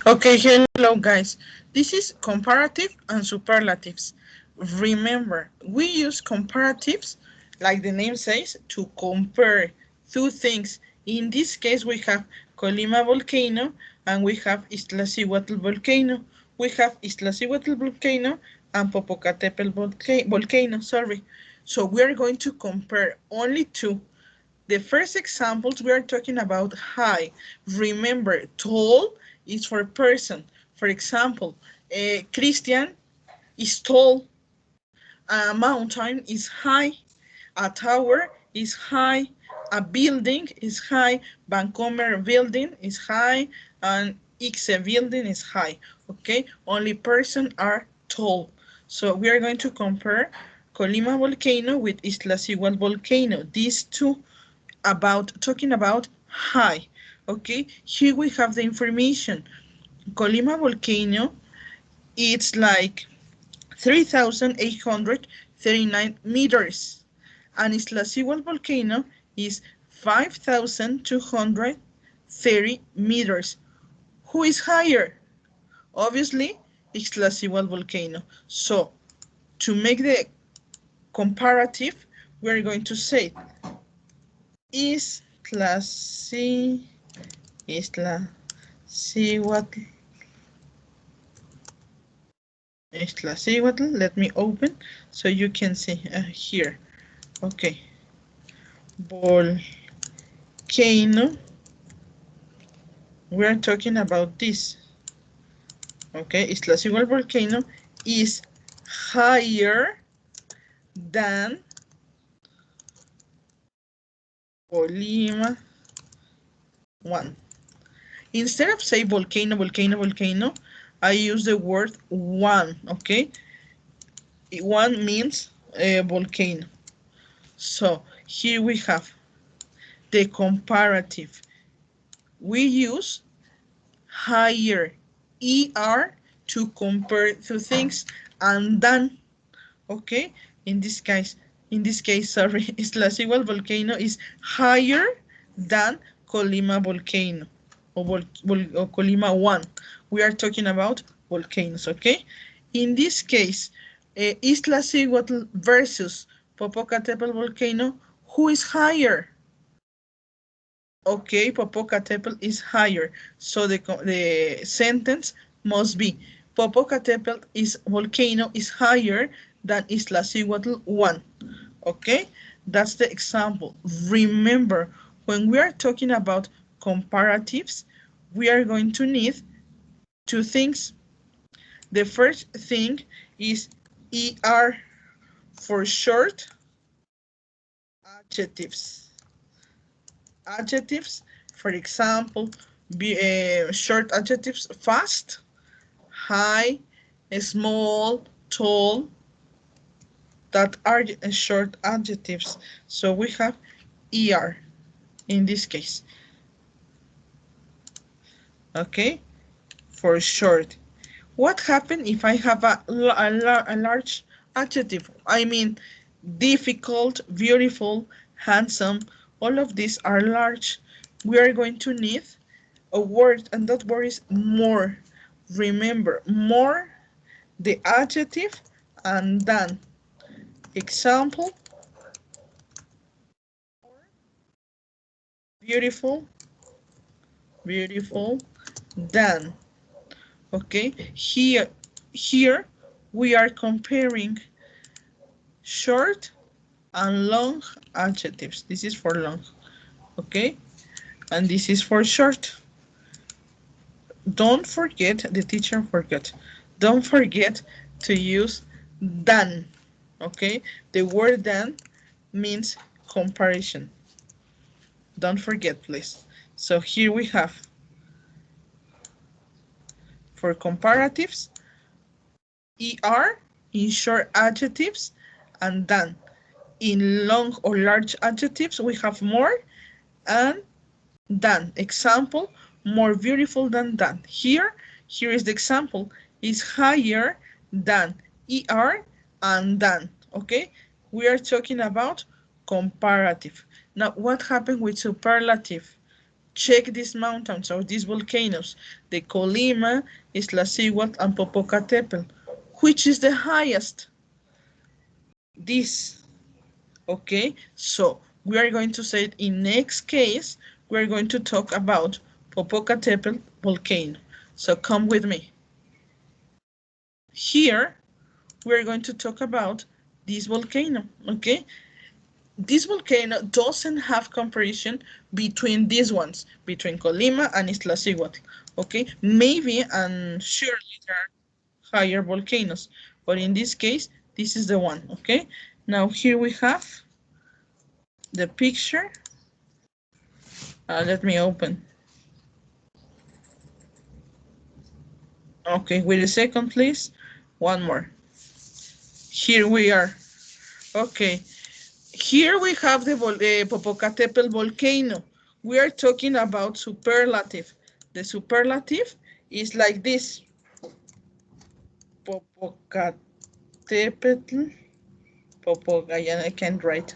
Okay, hello guys. This is comparative and superlatives. Remember, we use comparatives, like the name says, to compare two things. In this case, we have Colima volcano and we have Iztaccíhuatl volcano. We have Iztaccíhuatl volcano and Popocatépetl volcano. Sorry. So we are going to compare only two. The first examples we are talking about high. Remember, tall is for person. For example, Christian is tall, a mountain is high, a tower is high, a building is high, Vancomer building is high, and Ixe building is high. Okay, only person are tall. So we are going to compare Colima volcano with Iztaccíhuatl volcano. These two talking about high. Okay, here we have the information. Colima volcano, it's like 3,839 meters, and Iztaccíhuatl volcano is 5,230 meters. Who is higher? Obviously, Iztaccíhuatl volcano. So to make the comparative, we're going to say Iztaccíhuatl. Let me open so you can see here. Okay, volcano. We're talking about this. Okay, Iztaccíhuatl volcano is higher than Colima 1. Instead of say volcano, I use the word one, okay? One means a volcano. So here we have the comparative. We use higher, ER, to compare two things, and than, okay? In this case, sorry, Iztaccíhuatl volcano is higher than Colima volcano, or Colima 1. We are talking about volcanoes, okay? In this case, Iztaccíhuatl versus Popocatépetl volcano, who is higher? Okay, Popocatépetl is higher. So the sentence must be Popocatépetl is volcano is higher than Iztaccíhuatl 1. Okay, that's the example. Remember, when we are talking about comparatives, we are going to need two things. The first thing is ER for short adjectives. Adjectives, for example, short adjectives: fast, high, small, tall. That are short adjectives. So we have ER in this case. Okay, for short. What happens if I have a large adjective? I mean, difficult, beautiful, handsome. All of these are large. We are going to need a word, and that word is more. Remember, more, the adjective, and than. Example, beautiful, than. Okay, here we are comparing short and long adjectives. This is for long, okay, and this is for short. Don't forget, the teacher forgot, don't forget to use than. Okay, the word than means comparison. Don't forget, please. So here we have, for comparatives, ER in short adjectives, and than. In long or large adjectives, we have more and than. Example, more beautiful than than. Here is the example, is higher than, ER and than. Okay, we are talking about comparative. Now, what happened with superlative? Check these mountains or these volcanoes. The Colima, Iztaccíhuatl, and Popocatépetl. Which is the highest? This. Okay, so we are going to say it in next case, we are going to talk about Popocatépetl volcano. So come with me. Here, we're going to talk about this volcano, okay? This volcano doesn't have comparison between these ones, between Colima and Iztaccíhuatl, okay? Maybe and surely there are higher volcanoes, but in this case, this is the one, okay? Now here we have the picture. Let me open. Okay, wait a second, please. One more. Here we are. Okay, here we have the Popocatépetl volcano. We are talking about superlative. The superlative is like this. Popocatépetl. I can't write.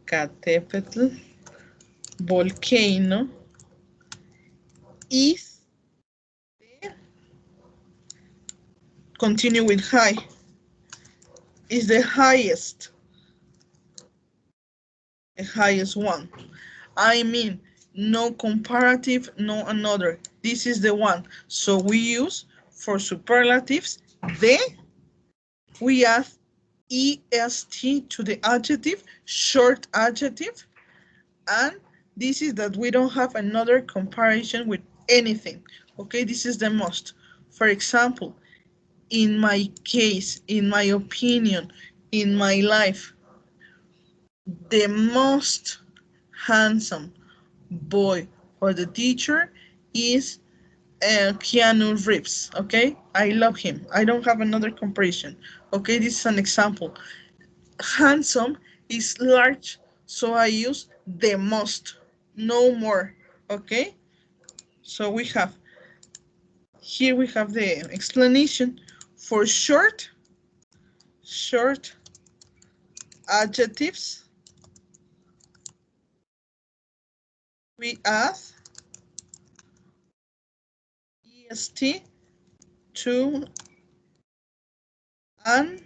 Popocatépetl volcano is, continue with high, is the highest one. I mean, no comparative, no another. This is the one. So we use for superlatives the, we add est to the adjective, short adjective, and this is that we don't have another comparison with anything. Okay, this is the most. For example, in my case, in my opinion, in my life, the most handsome boy for the teacher is Keanu Reeves. Okay, I love him. I don't have another comparison. Okay, this is an example. Handsome is large, so I use the most, no more. Okay, so we have here we have the explanation for short adjectives. We add est to and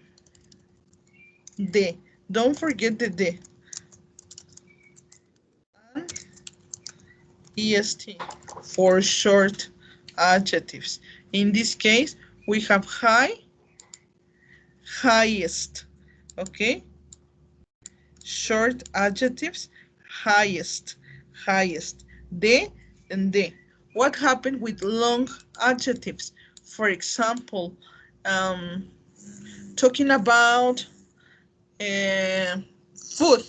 the. Don't forget the de. And est for short adjectives. In this case, we have high, highest. Okay? Short adjectives, highest, highest. De and de. What happened with long adjectives? For example, talking about food.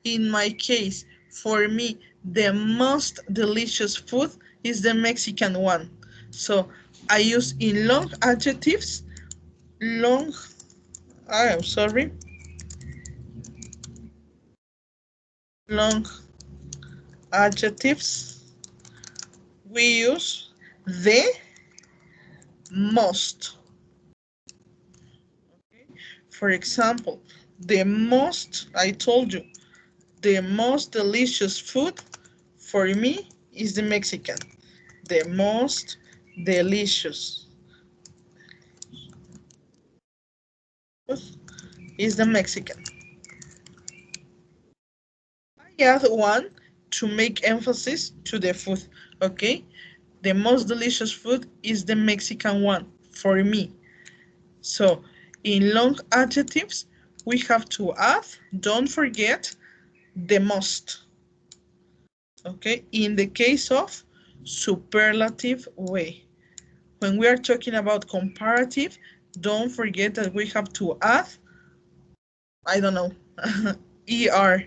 In my case, for me, the most delicious food is the Mexican one. So I use in long adjectives, long, I'm sorry, long adjectives, we use the most. Okay? For example, the most, I told you, the most delicious food for me is the Mexican. The most delicious food is the Mexican. I add one to make emphasis to the food, okay? The most delicious food is the Mexican one for me. So in long adjectives, we have to add, don't forget, the most. Okay, in the case of superlative way. When we are talking about comparative, don't forget that we have to add, I don't know, er,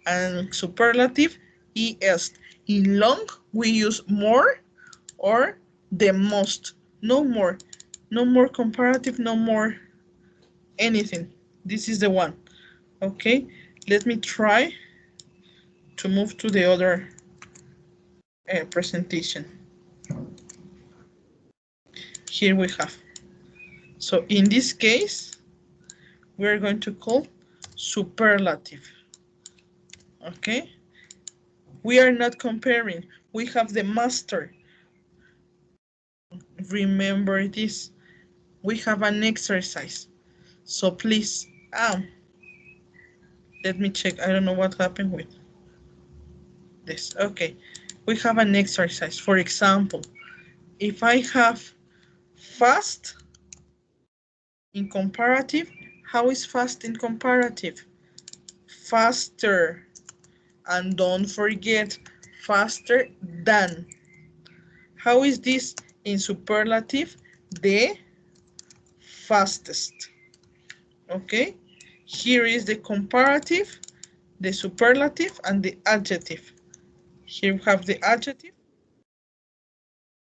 and superlative, est. In long, we use more or the most. No more. No more comparative, no more anything. This is the one. Okay, let me try to move to the other presentation. Here we have. So in this case, we're going to call superlative. Okay, We are not comparing. We have the master. Remember this. We have an exercise. So please, let me check. I don't know what happened with this. Okay. We have an exercise. For example, if I have fast in comparative, how is fast in comparative? Faster. And don't forget, faster than. How is this in superlative? The fastest. Okay? Here is the comparative, the superlative, and the adjective. Here we have the adjective,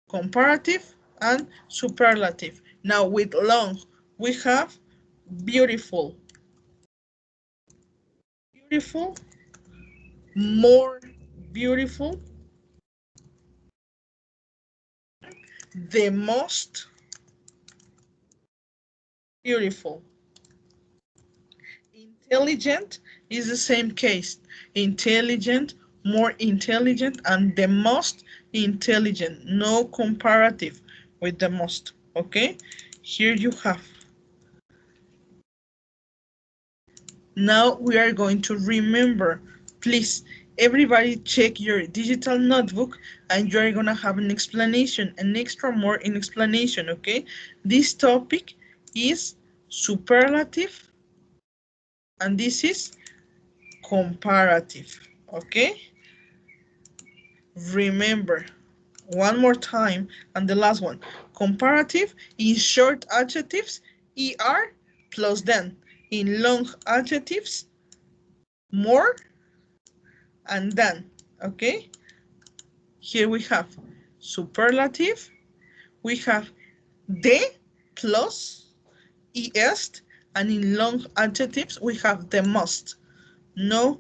comparative, and superlative. Now with long, we have beautiful, beautiful, more beautiful, the most beautiful. Intelligent is the same case. Intelligent, more intelligent, and the most intelligent. No comparative with the most. Okay? Here you have. Now we are going to remember. Please, everybody check your digital notebook and you're gonna have an explanation, an extra more in explanation, okay? This topic is superlative and this is comparative, okay? Remember, one more time, and the last one. Comparative in short adjectives, er plus than. In long adjectives, more and than, okay? Here we have superlative, we have de plus est, and in long adjectives, we have the most. No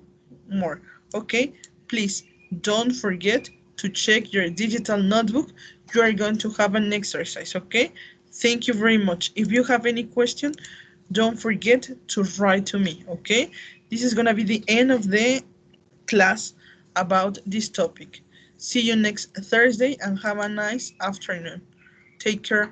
more. Okay, please don't forget to check your digital notebook. You are going to have an exercise. Okay, thank you very much. If you have any question, don't forget to write to me. Okay, this is gonna be the end of the class about this topic. See you next Thursday and have a nice afternoon. Take care.